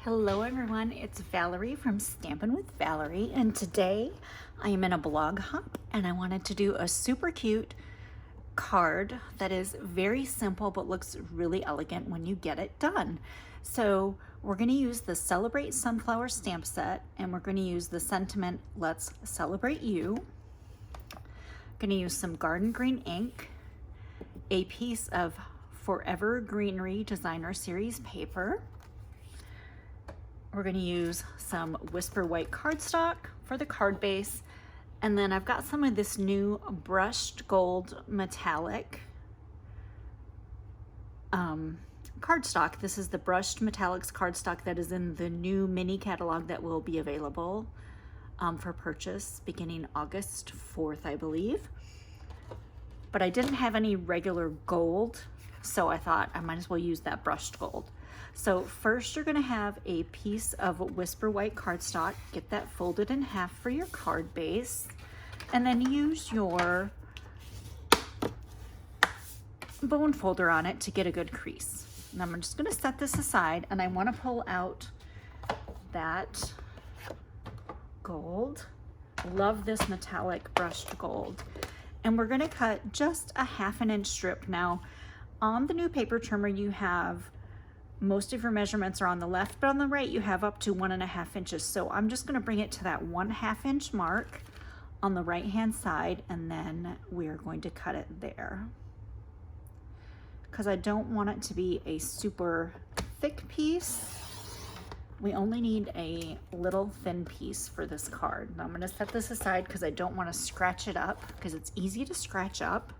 Hello everyone, it's Valerie from Stampin' with Valerie, and today I am in a blog hop and I wanted to do a super cute card that is very simple but looks really elegant when you get it done. So we're going to use the Celebrate Sunflower stamp set, and we're going to use the sentiment Let's Celebrate You. Going to use some garden green ink, a piece of Forever Greenery Designer Series paper. We're going to use some Whisper White cardstock for the card base, and then I've got some of this new brushed gold metallic cardstock. This is the brushed metallics cardstock that is in the new mini catalog that will be available for purchase beginning August 4th, I believe. But I didn't have any regular gold, so I thought I might as well use that brushed gold. So first you're going to have a piece of Whisper White cardstock. Get that folded in half for your card base, and then use your bone folder on it to get a good crease. And I'm just going to set this aside, and I want to pull out that gold. Love this metallic brushed gold. And we're going to cut just a 1/2 inch strip. Now on the new paper trimmer you have most of your measurements are on the left, but on the right you have up to 1.5 inches. So I'm just going to bring it to that 1/2 inch mark on the right hand side, and then we're going to cut it there because I don't want it to be a super thick piece. We only need a little thin piece for this card. Now I'm going to set this aside because I don't want to scratch it up, because it's easy to scratch up.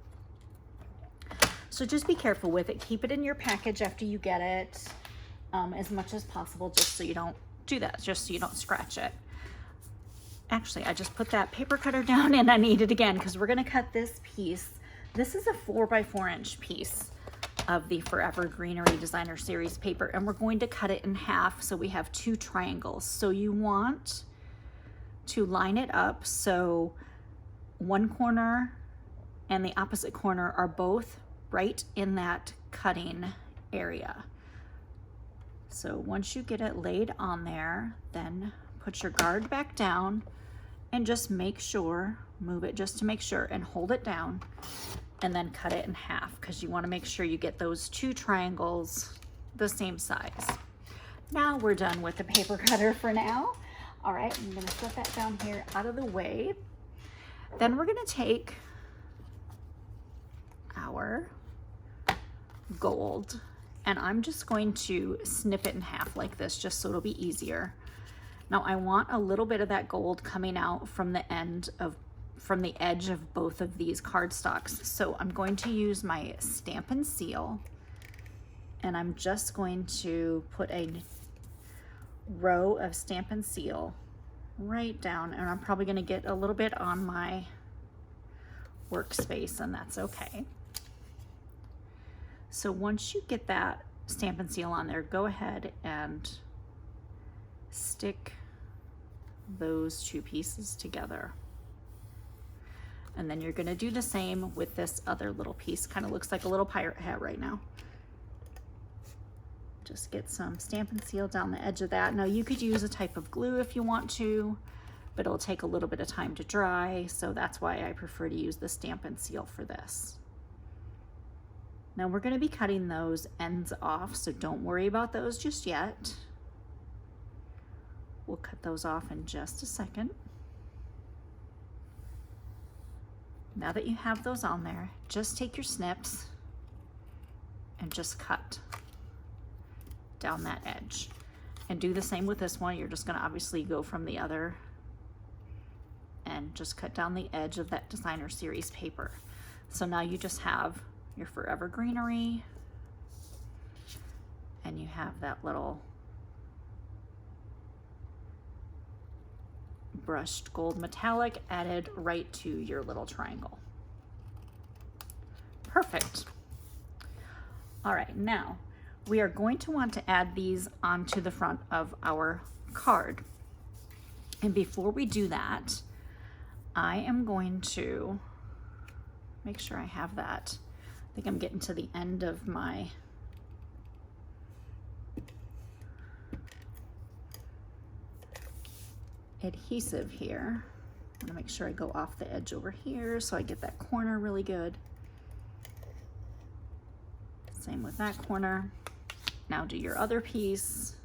So just be careful with it. Keep it in your package after you get it as much as possible, just so you don't do that, just so you don't scratch it. Actually, I just put that paper cutter down and I need it again because we're going to cut this piece. This is a 4x4 inch piece of the Forever Greenery Designer Series paper, and we're going to cut it in half so we have 2 triangles. So you want to line it up so one corner and the opposite corner are both right in that cutting area. So once you get it laid on there, then put your guard back down and just make sure, move it just to make sure, and hold it down, and then cut it in half because you want to make sure you get those 2 triangles the same size. Now we're done with the paper cutter for now. All right, I'm going to set that down here out of the way. Then we're going to take our gold, and I'm just going to snip it in half like this just so it'll be easier. Now I want a little bit of that gold coming out from the edge of both of these cardstocks. So I'm going to use my Stampin' Seal, and I'm just going to put a row of Stampin' Seal right down, and I'm probably going to get a little bit on my workspace, and that's okay. So once you get that Stampin' Seal on there, go ahead and stick those 2 pieces together. And then you're going to do the same with this other little piece. Kind of looks like a little pirate hat right now. Just get some Stampin' Seal down the edge of that. Now you could use a type of glue if you want to, but it'll take a little bit of time to dry, so that's why I prefer to use the Stampin' Seal for this. Now we're going to be cutting those ends off, so don't worry about those just yet. We'll cut those off in just a second. Now that you have those on there, just take your snips and just cut down that edge. And do the same with this one. You're just going to obviously go from the other and just cut down the edge of that Designer Series paper. So now you just have your Forever Greenery, and you have that little brushed gold metallic added right to your little triangle. Perfect. All right, now we are going to want to add these onto the front of our card. And before we do that, I am going to make sure I have that. I think I'm getting to the end of my adhesive here. I'm gonna make sure I go off the edge over here so I get that corner really good. Same with that corner. Now do your other piece.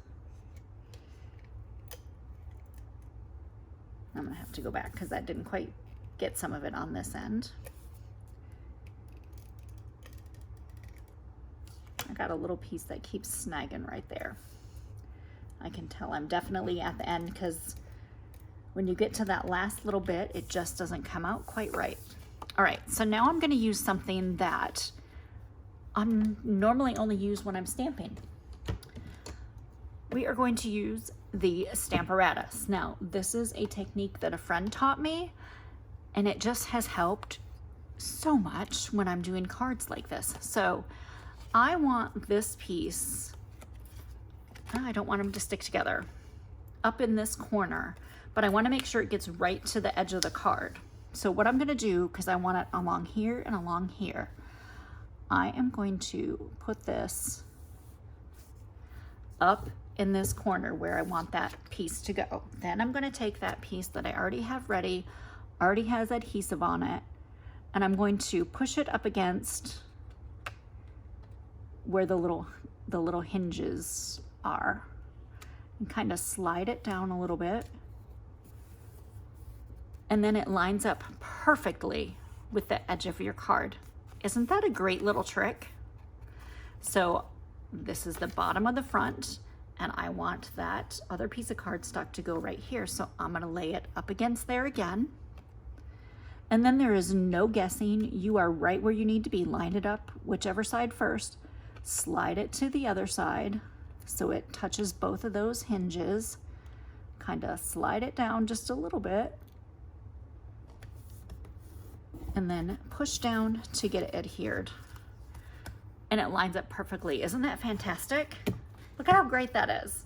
I'm gonna have to go back because that didn't quite get some of it on this end. I got a little piece that keeps snagging right there. I can tell I'm definitely at the end because when you get to that last little bit, it just doesn't come out quite right. All right, so now I'm gonna use something that I'm normally only use when I'm stamping. We are going to use the Stamparatus. Now, this is a technique that a friend taught me, and it just has helped so much when I'm doing cards like this. So I want this piece, I don't want them to stick together, up in this corner, but I want to make sure it gets right to the edge of the card. So what I'm going to do, because I want it along here and along here, I am going to put this up in this corner where I want that piece to go. Then I'm going to take that piece that I already have ready, already has adhesive on it, and I'm going to push it up against where the little hinges are and kind of slide it down a little bit. And then it lines up perfectly with the edge of your card. Isn't that a great little trick? So this is the bottom of the front, and I want that other piece of cardstock to go right here. So I'm gonna lay it up against there again. And then there is no guessing. You are right where you need to be. Line it up whichever side first. Slide it to the other side so it touches both of those hinges. Kind of slide it down just a little bit. And then push down to get it adhered. And it lines up perfectly. Isn't that fantastic? Look at how great that is.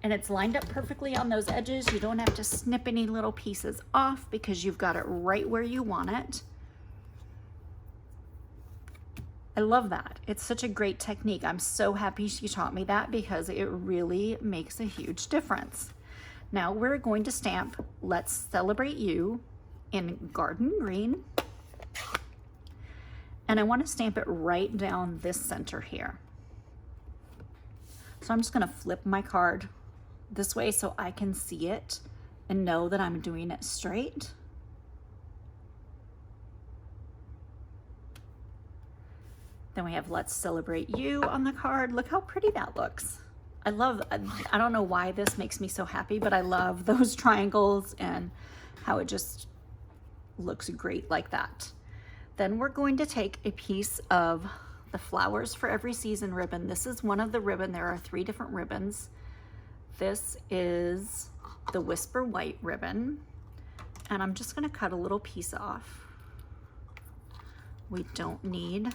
And it's lined up perfectly on those edges. You don't have to snip any little pieces off because you've got it right where you want it. I love that. It's such a great technique. I'm so happy she taught me that because it really makes a huge difference. Now we're going to stamp Let's Celebrate You in Garden Green. And I want to stamp it right down this center here. So I'm just going to flip my card this way so I can see it and know that I'm doing it straight. Then we have Let's Celebrate You on the card. Look how pretty that looks. I don't know why this makes me so happy, but I love those triangles and how it just looks great like that. Then we're going to take a piece of the Flowers for Every Season ribbon. This is one of the ribbon. There are 3 different ribbons. This is the Whisper White ribbon. And I'm just going to cut a little piece off. We don't need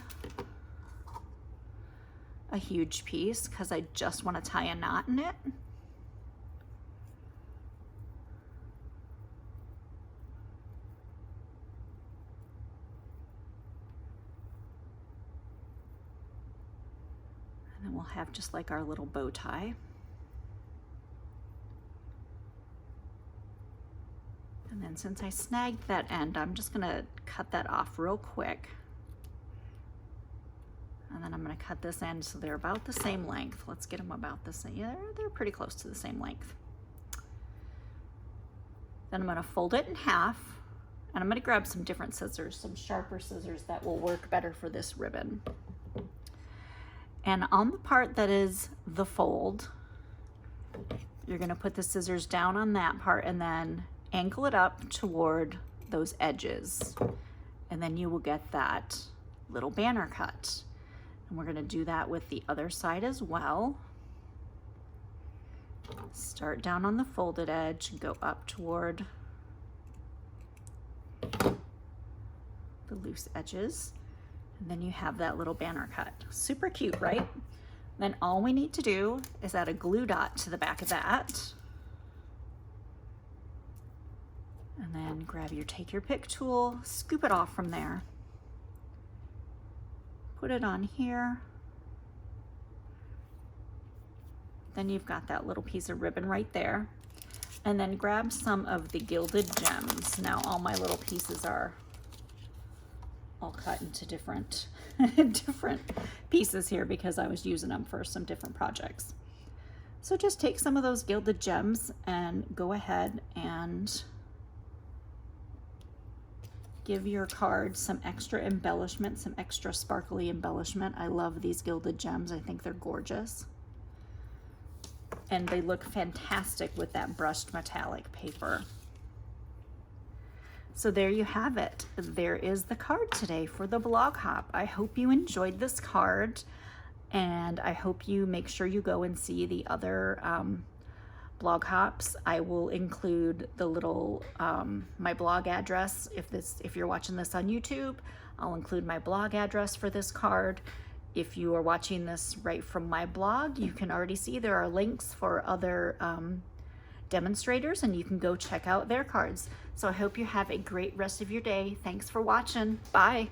a huge piece because I just want to tie a knot in it. And then we'll have just like our little bow tie. And then since I snagged that end, I'm just gonna cut that off real quick. And then I'm gonna cut this end so they're about the same length. Let's get them about the same. Yeah, they're pretty close to the same length. Then I'm gonna fold it in half, and I'm gonna grab some different scissors, some sharper scissors that will work better for this ribbon. And on the part that is the fold, you're gonna put the scissors down on that part and then angle it up toward those edges. And then you will get that little banner cut. And we're gonna do that with the other side as well. Start down on the folded edge, go up toward the loose edges. And then you have that little banner cut. Super cute, right? Then all we need to do is add a glue dot to the back of that. And then grab your take your pick tool, scoop it off from there. Put it on here. Then you've got that little piece of ribbon right there. And then grab some of the gilded gems. Now all my little pieces are all cut into different different pieces here because I was using them for some different projects. So just take some of those gilded gems and go ahead and give your card some extra embellishment, some extra sparkly embellishment. I love these gilded gems. I think they're gorgeous. And they look fantastic with that brushed metallic paper. So there you have it. There is the card today for the blog hop. I hope you enjoyed this card, and I hope you make sure you go and see the other blog hops. I will include the little my blog address. If you're watching this on YouTube, I'll include my blog address for this card. If you are watching this right from my blog, you can already see there are links for other demonstrators, and you can go check out their cards. So I hope you have a great rest of your day. Thanks for watching. Bye.